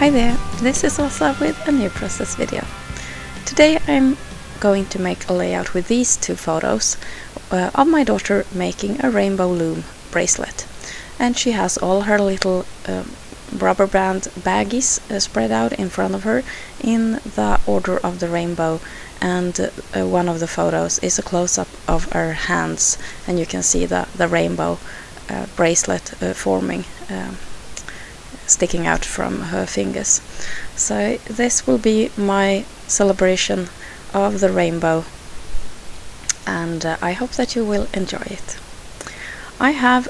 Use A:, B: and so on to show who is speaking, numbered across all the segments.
A: Hi there, this is Åsa with a new process video. Today I'm going to make a layout with these two photos of my daughter making a rainbow loom bracelet. And she has all her little rubber band baggies spread out in front of her in the order of the rainbow, and one of the photos is a close-up of her hands, and you can see the rainbow bracelet forming, sticking out from her fingers. So this will be my celebration of the rainbow, and I hope that you will enjoy it. I have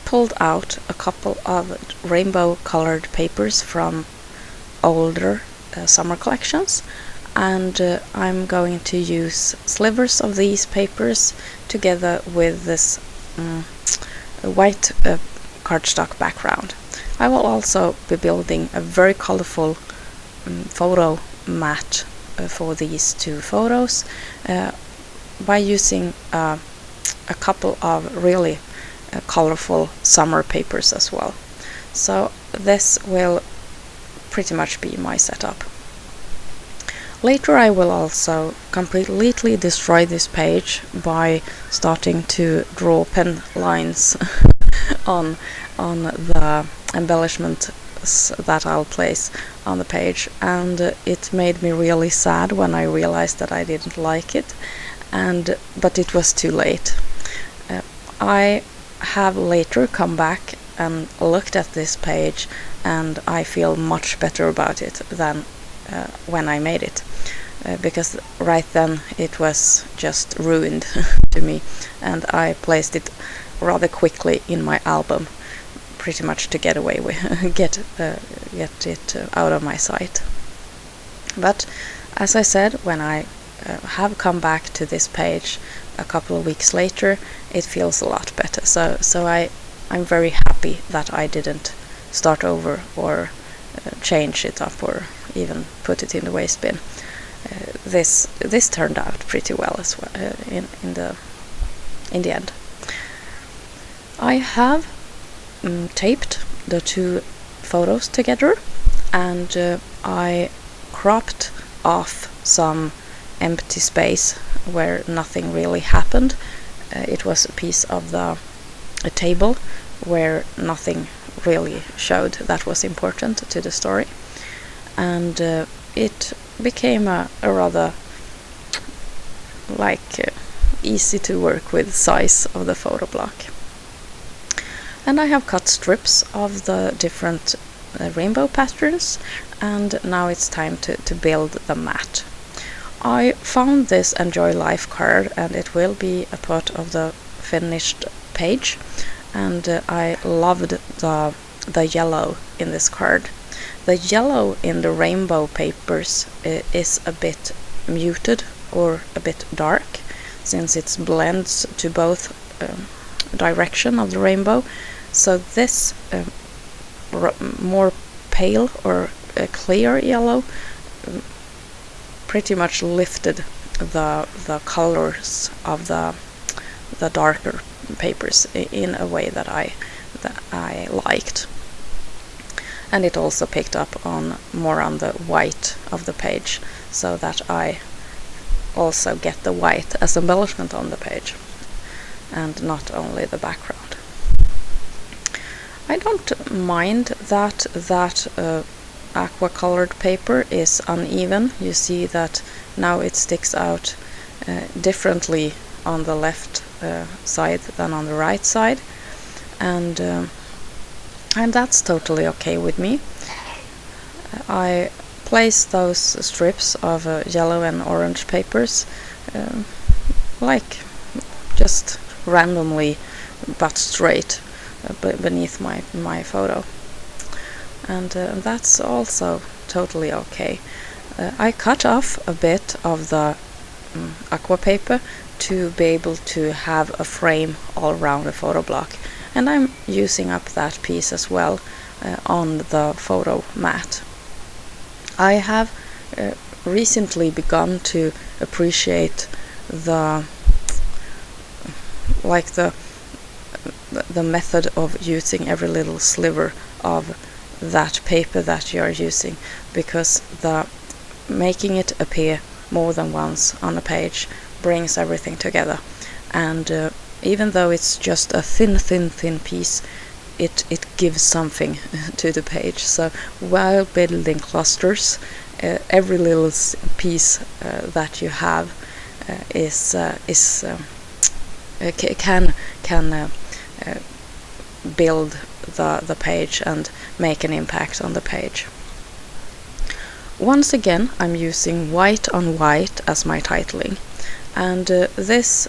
A: pulled out a couple of rainbow colored papers from older summer collections, and I'm going to use slivers of these papers together with this white cardstock background. I will also be building a very colorful photo mat for these two photos by using a couple of really colorful summer papers as well. So this will pretty much be my setup. Later I will also completely destroy this page by starting to draw pen lines on the embellishments that I'll place on the page, and it made me really sad when I realized that I didn't like it, but it was too late. I have later come back and looked at this page, and I feel much better about it than when I made it, because right then it was just ruined to me, and I placed it rather quickly in my album, pretty much to get away with get it out of my sight. But as I said, when I have come back to this page a couple of weeks later, it feels a lot better. So I'm very happy that I didn't start over or change it up or even put it in the waste bin. This turned out pretty well as well in the end. I have taped the two photos together, and I cropped off some empty space where nothing really happened. It was a piece of a table where nothing really showed that was important to the story, and it became a rather easy to work with size of the photo block. And I have cut strips of the different rainbow patterns, and now it's time to build the mat. I found this Enjoy Life card, and it will be a part of the finished page, and I loved the yellow in this card. The yellow in the rainbow papers is a bit muted or a bit dark, since it blends to both direction of the rainbow. So this more pale or clear yellow pretty much lifted the colors of the darker papers in a way that I liked, and it also picked up more on the white of the page, so that I also get the white as embellishment on the page and not only the background. I don't mind that aqua colored paper is uneven. You see that now it sticks out differently on the left side than on the right side, and that's totally okay with me. I place those strips of yellow and orange papers just randomly but straight beneath my photo, and that's also totally okay. I cut off a bit of the aqua paper to be able to have a frame all around the photo block, and I'm using up that piece as well on the photo mat. I have recently begun to appreciate the method of using every little sliver of that paper that you are using, because the making it appear more than once on a page brings everything together. And even though it's just a thin piece, it gives something to the page. So while building clusters, every little piece that you have can build the page and make an impact on the page. Once again, I'm using white on white as my titling, and this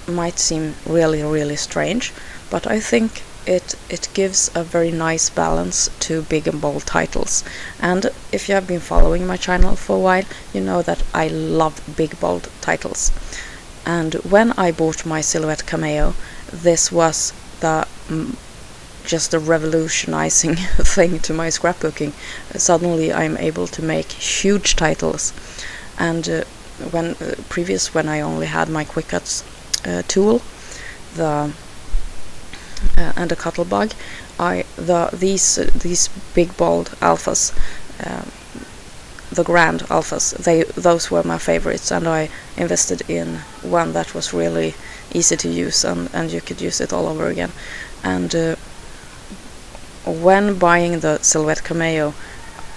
A: might seem really strange, but I think it gives a very nice balance to big and bold titles. And if you have been following my channel for a while, you know that I love big bold titles. And when I bought my Silhouette Cameo, this was just a revolutionizing thing to my scrapbooking. Suddenly I'm able to make huge titles, and when I only had my Quick Cuts tool, and a Cuttlebug, these big bold alphas, the grand alphas, those were my favorites, and I invested in one that was really easy to use, and you could use it all over again. And when buying the Silhouette Cameo,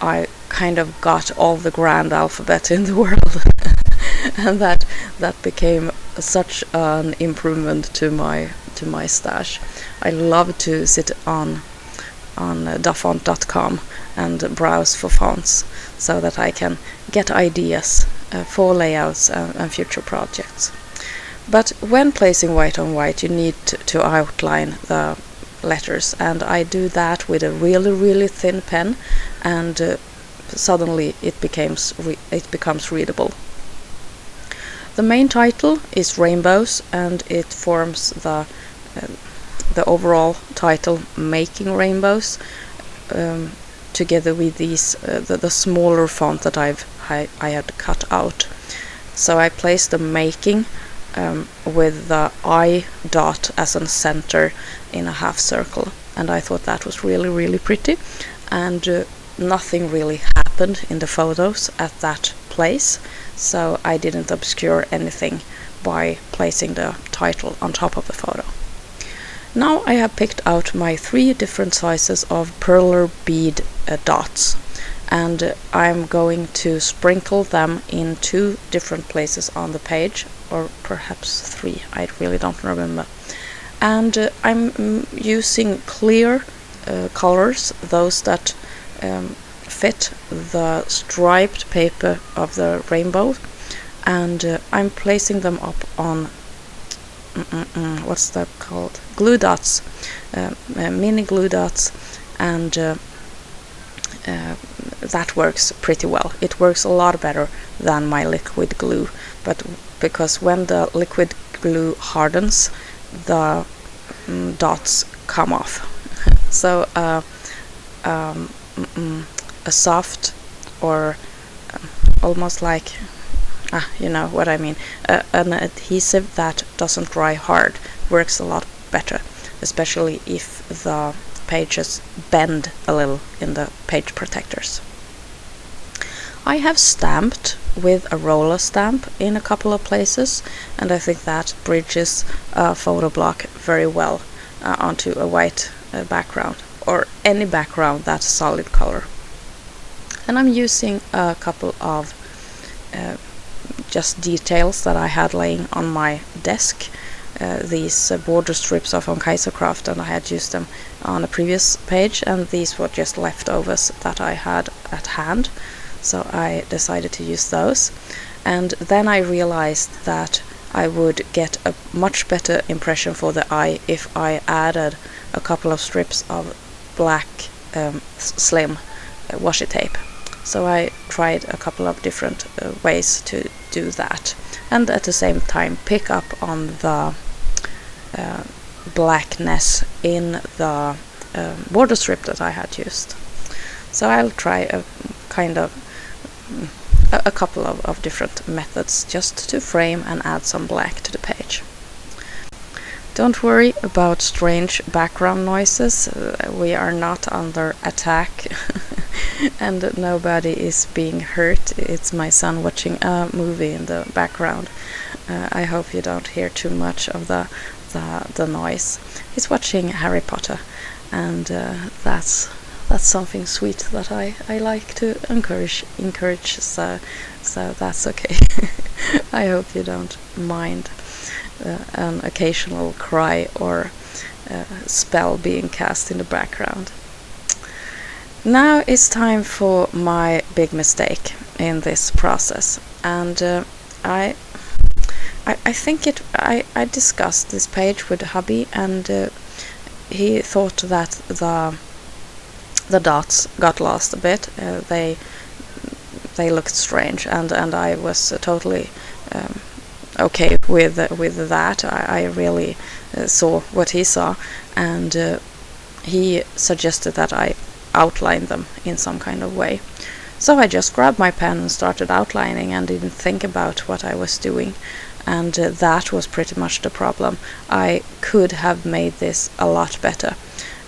A: I kind of got all the grand alphabet in the world, and that became such an improvement to my stash. I love to sit on dafont.com and browse for fonts, so that I can get ideas for layouts and future projects. But when placing white on white, you need to outline the letters, and I do that with a really thin pen, and suddenly it becomes readable. The main title is Rainbows, and it forms the overall title, Making Rainbows, together with these the smaller font that I had cut out. So I placed the making with the I dot as a center in a half circle, and I thought that was really pretty. And nothing really happened in the photos at that place, so I didn't obscure anything by placing the title on top of the photo. Now I have picked out my 3 different sizes of perler bead dots, and I'm going to sprinkle them in 2 different places on the page, or perhaps 3, I really don't remember. And I'm using clear colors, those that fit the striped paper of the rainbow, and I'm placing them up on what's that called? Glue dots, mini glue dots, and that works pretty well. It works a lot better than my liquid glue, but because when the liquid glue hardens, the dots come off. So a soft, or almost like, you know what I mean, an adhesive that doesn't dry hard works a lot better, especially if the pages bend a little in the page protectors. I have stamped with a roller stamp in a couple of places, and I think that bridges a photo block very well onto a white background, or any background that's solid color. And I'm using a couple of just details that I had laying on my desk, these border strips are from Kaisercraft, and I had used them on a previous page, and these were just leftovers that I had at hand, so I decided to use those. And then I realized that I would get a much better impression for the eye if I added a couple of strips of black slim washi tape. So I tried a couple of different ways to do that, and at the same time pick up on the blackness in the border strip that I had used. So I'll try a couple of different methods just to frame and add some black to the page. Don't worry about strange background noises. We are not under attack and nobody is being hurt. It's my son watching a movie in the background. I hope you don't hear too much of the noise. He's watching Harry Potter, and that's something sweet that I like to encourage. So that's okay. I hope you don't mind an occasional cry or spell being cast in the background. Now it's time for my big mistake in this process, and I think I discussed this page with hubby, and he thought that the dots got lost a bit. They looked strange, and I was totally okay with that. I really saw what he saw, and he suggested that I outline them in some kind of way. So I just grabbed my pen and started outlining and didn't think about what I was doing, and that was pretty much the problem. I could have made this a lot better,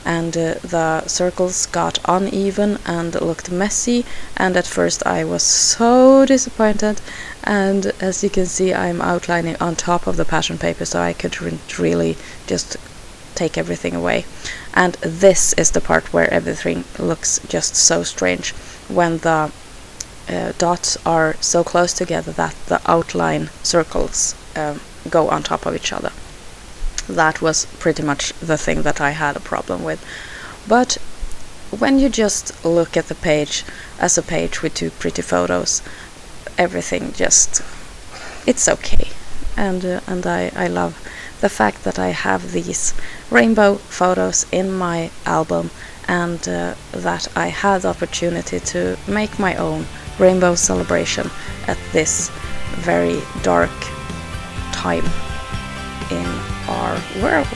A: and the circles got uneven and looked messy, and at first I was so disappointed. And as you can see, I'm outlining on top of the pattern paper, so I could really just take everything away. And this is the part where everything looks just so strange, when the dots are so close together that the outline circles go on top of each other. That was pretty much the thing that I had a problem with. But when you just look at the page as a page with two pretty photos, everything just, it's okay. And I love the fact that I have these rainbow photos in my album, and that I had the opportunity to make my own rainbow celebration at this very dark time in our world.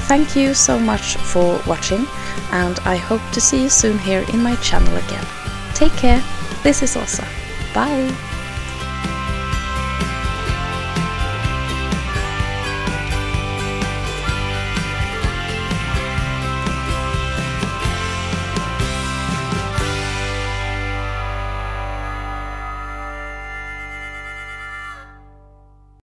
A: Thank you so much for watching, and I hope to see you soon here in my channel again. Take care. This is Åsa. Bye!